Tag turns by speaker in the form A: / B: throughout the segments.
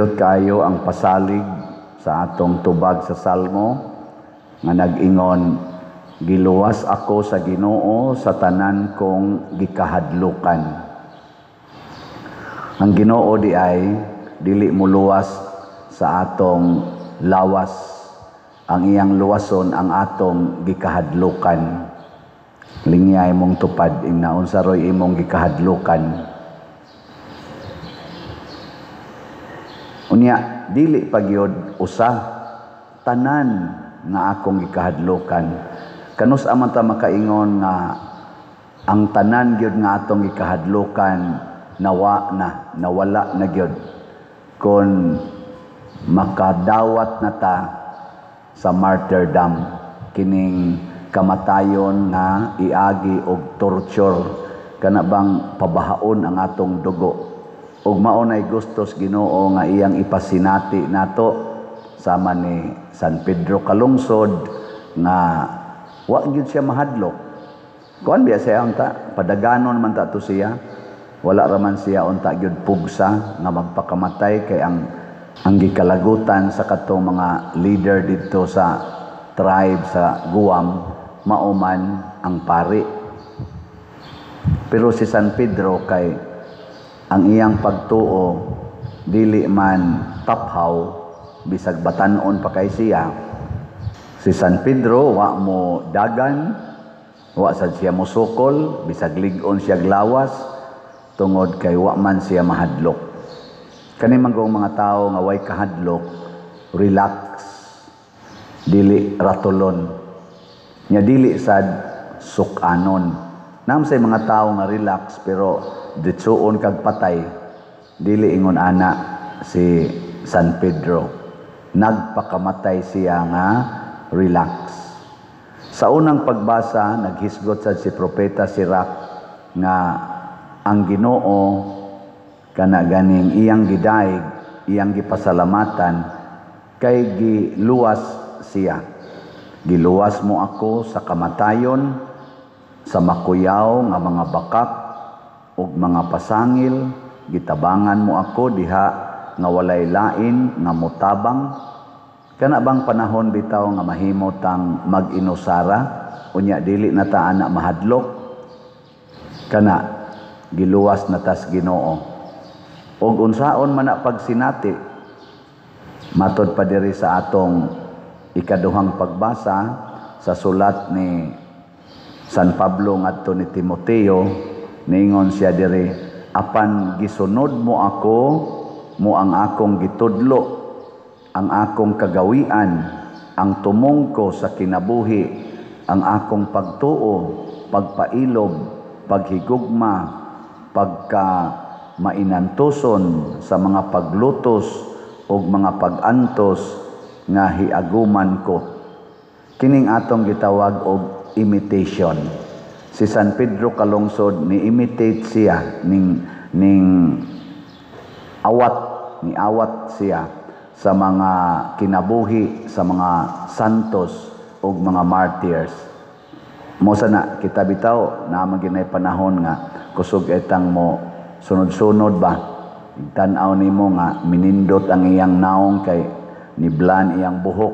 A: Nindot kayo ang pasalig sa atong tubag sa Salmo nga nag-ingon, giluwas ako sa Ginoo sa tanan kong gikahadlukan. Ang Ginoo di ay dili muluwas sa atong lawas. Ang iyang luwason ang atong gikahadlukan. Lingya imong tupad ingnaon sa roy imong gikahadlukan. Unya dili pagyod usa tanan nga akong gikahadlukan. Kanus aman ta makaingon nga ang tanan gyud nga atong gikahadlukan nawala na gyud kun makadawat na ta sa martyrdom, kining kamatayon nga iagi og torture kana bang pabahaon ang atong dugo. Ug mao nay gustos Ginoo nga iyang ipasinati nato sama ni San Pedro kalungsod nga wa gyud siya mahadlok. Kuan biya siya unta padaganon man ta to siya. Wala raman siya unta gyud pugsa nga magpakamatay kay ang gikalagutan sa katong mga leader didto sa tribe sa Guam mauman ang pari. Pero si San Pedro kay ang iyang pagtuo dili man taphaw bisag batan-on pa kay siya. Si San Pedro wa mo dagan, wa sad siya musukol bisag lig-on siya glawas tungod kay wa man siya mahadlok. Kani manggong mga tawo nga way kahadlok, relax, dili ratulon. Nya dili sad sukanon. Namsay mga tawo nga relax pero ditsuon kag patay, dili ingon ana si San Pedro. Nagpakamatay siya nga relax. Sa unang pagbasa, naghisgot sa si Propeta Sirach nga ang Ginoo kana ganing iyang gidaig, iyang gipasalamatan kay giluwas siya. Giluwas mo ako sa kamatayon, sa makuyaw nga mga bakak ug mga pasangil, gitabangan mo ako diha nga walay lain nga motabang. Kana bang panahon bitaw nga mahimo tang mag-inusara unya dili na ta ana mahadlok, kana giluwas na tas Ginoo. Og unsaon man na pagsinati matud pa diri sa atong ikaduhang pagbasa sa sulat ni San Pablo ngadto ni Timoteo, ningon siya diri, apan gisunod mo ako, mo ang akong gitudlo, ang akong kagawian, ang tumong ko sa kinabuhi, ang akong pagtuo, pagpailob, paghigugma, pagka mainantuson sa mga paglutos o mga pagantos nga hiaguman ko. Kining atong gitawag og imitation. Si San Pedro kalungsod ni-imitate siya ning awat siya sa mga kinabuhi sa mga santos ug mga martyrs. Mo sana kita bitaw na maginay panahon nga kusog etang mo sunod-sunod ba. Tan-aw nimo nga minindot ang iyang naong kay niblan iyang buhok.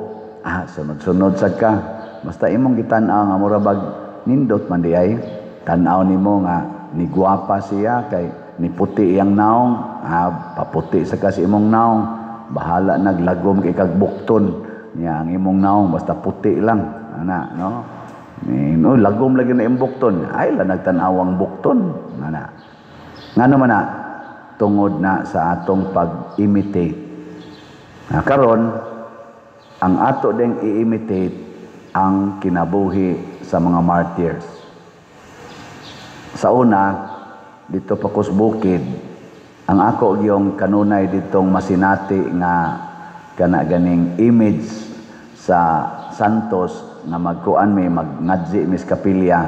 A: Sunod-sunod sad ka. Basta imong gitan-aw nga murabag nindot man di ay tan-aw nimo nga ni guwapa siya kay ni puti iyang naong, paputi sa kasi imong naong, bahala naglagom kay kag bukton niya ang imong naong basta puti lang ana no. No lagom lagi na imong bukton ay la nagtan-awang bukton ana. Ngano man na tungod na sa atong pag-imitate. Karon ang ato ding i-imitate ang kinabuhi sa mga martyrs. Sa una, dito pa kusbukid, ang ako yung kanunay ditong masinati nga kana ganing image sa santos nga magkuan may magngadji mis kapilya,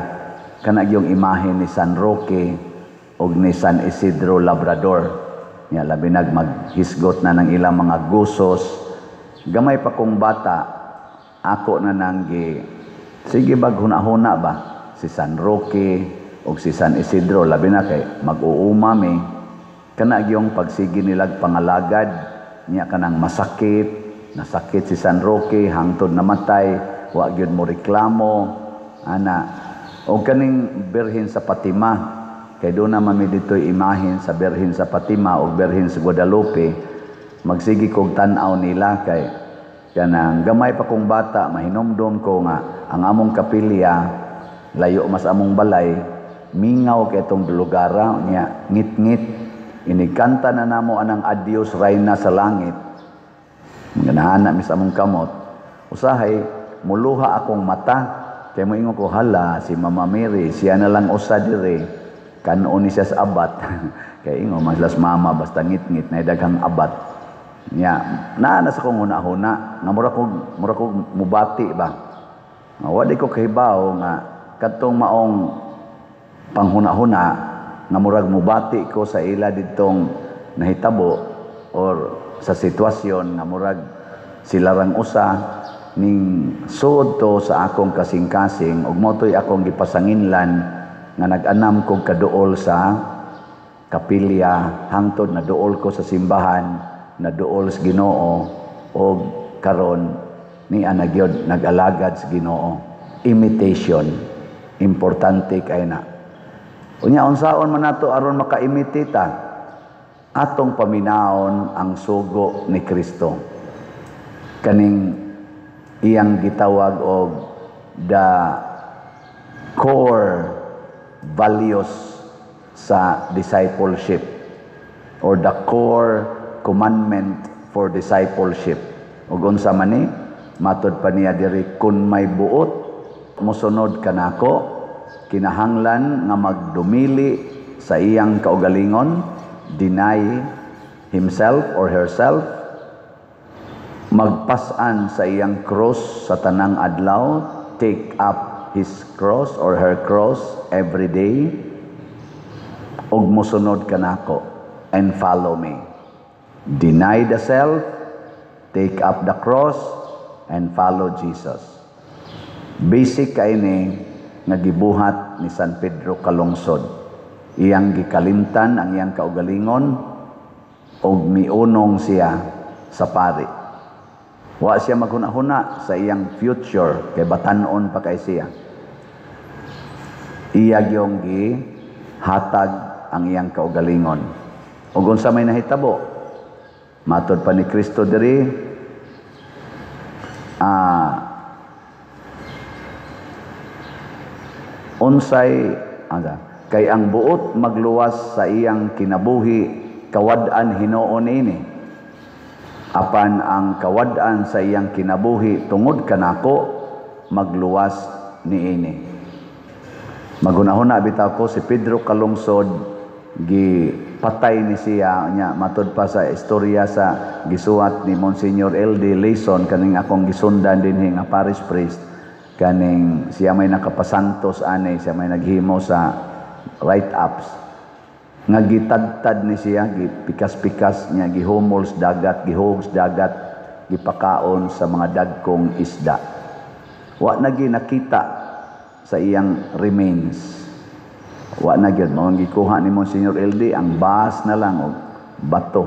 A: kana yung imahe ni San Roque og ni San Isidro Labrador. Nya labi nag maghisgot na ng ilang mga gusos. Gamay pa kong bata, ako na nanggi sige bag huna-huna ba si San Roque o si San Isidro, labi na kay mag-uumami kana yung pagsigi nilag pangalagad niya kanang masakit, nasakit si San Roque hangtod namatay, wa gyud mo reklamo ana. O kaning Birhen sa Fatima, kay doon naman may dito'y imahin sa Birhen sa Fatima o Birhen sa Guadalupe, magsigi kog tan-aw nila kay kanang gamay pa kong bata, mahinomdom ko nga ang among kapilya layo mas among balay, mingaw kay itong lugara niya, ngit-ngit inikanta na namo anang adios rayna sa langit, ganahan mis among kamot, usahay muluha akong mata, kay moingon ko hala si Mama Mary siya na lang usa dire, kanon ni siya sa abat kay ingo maslas mama basta ngit-ngit na daghang abat niya, naa sa kong huna-huna nga mura kog mubati ba, wala ko kahibaw nga katong maong panghuna-huna nga murag mubati ko sa ila ditong nahitabo or sa sitwasyon nga murag sila rang usa ning suod to sa akong kasing-kasing ug motoy akong gipasanginlan nga nag-anam kog kaduol sa kapilya hangtod na duol ko sa simbahan, na duol sa Ginoo ug karon ni anagyod nag-alagad sa Ginoo. Imitation importante kay na. Unya unsaon man nato aron makaimitita, atong paminaon ang sugo ni Kristo. Kaning iyang gitawag og the core values sa discipleship or the core commandment for discipleship. Ug unsa man ni matud pa niya diri, kun may buot mosunod kanako, kinahanglan nga magdumili sa iyang kaugalingon, deny himself or herself, magpasan sa iyang cross sa tanang adlaw, take up his cross or her cross every day, ug mosunod kanako and follow me. Deny the self, take up the cross, and follow Jesus. Basic kaini nga gibuhat ni San Pedro Calungsod. Iyang gikalimtan ang iyang kaugalingon ug miunong siya sa pari. Wa siya maghuna-huna sa iyang future kay batan-on pa kay siya. Iya gyung gihatag ang iyang kaugalingon. Ug unsa may nahitabo, matud pa ni Kristo diri, unsay kay ang buot magluwas sa iyang kinabuhi kawad-an hinuon ini, apan ang kawad-an sa iyang kinabuhi tungod kanako magluwas niini. Magunahuna bitaw ko si Pedro Calungsod, gipatay ni siya nya matud pa sa istorya sa gisuwat ni Monsignor L.D. Leeson kaning akong gisundan dinhi nga parish priest. Kaning siya may nakapasantos ani, siya may naghimo sa write-ups nga gitadtad ni siya, gipikas-pikas niya, gihumol sa dagat, gihug sa dagat, gipakaon sa mga dagkong isda. Wa na nakita sa iyang remains. Wa na gyud mao gikuha ni Monsignor LD, ang bahas na lang og bato.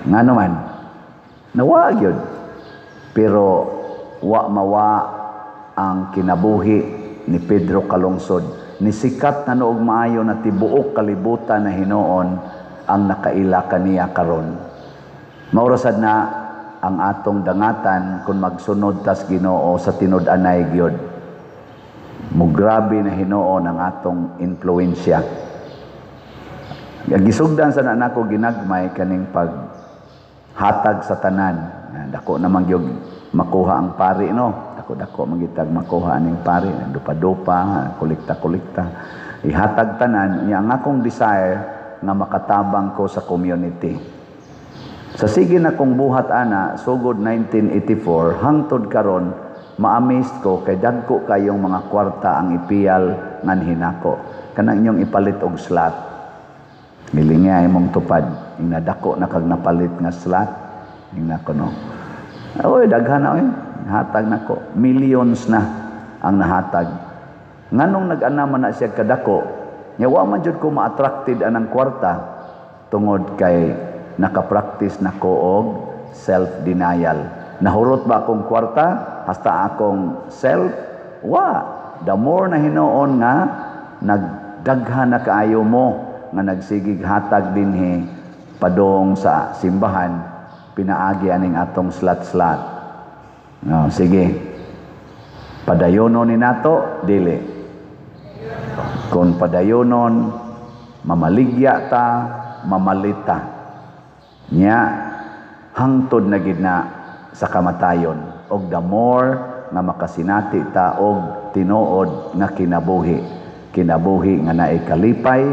A: Ngano man nawa gyud, pero wa mawa ang kinabuhi ni Pedro Calungsod. Nisikat na noog maayo na tibuok kalibutan na hinuon ang nakaila kaniya karon. Maurasad na ang atong dangatan kung magsunod tas Ginoo sa tinud-anay gyud. Mugrabe na hinuon ang atong influensya. Gisugdan sa nanako ginagmay kaning paghatag sa tanan. Dako naman gyud makuha ang pari no. Dako magitag makuha aning pari, dupa-dupa, kolekta-kolekta, ihatag tanan niya ang akong desire nga makatabang ko sa community. Sa sige na kong buhat ana sugod 1984 hangtod karon, ma-amazed ko kay dagko kayong mga kwarta ang ipiyal ngan hinako. Kanang inyong ipalit og slot. Gilingay imong tupad, ing nadako na kag napalit nga slot, ing nako no. Oy daghan na oy. Hatag nako, millions na ang nahatag. Nganong nag-anaman na siya kadako, nya wa man jud ko ma-attracted anang kwarta tungod kay nakapraktis na ko og self-denial. Nahurot ba akong kwarta hasta akong self? Wa. The more na hinuon nga nagdaghan na kaayo mo nga nagsigig hatag dinhi padong sa simbahan, pinaagi aning atong slat-slat. No, sige. Padayonon ni nato dili. Kung padayonon mamaligya ta, mamalita. Nya hangtod na gid na sa kamatayon, og the more nga makasinati ta og tinuod nga kinabuhi nga naay kalipay,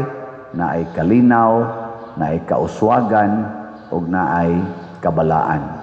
A: naay kalinaw, naay kauswagan, og naay kabalaan.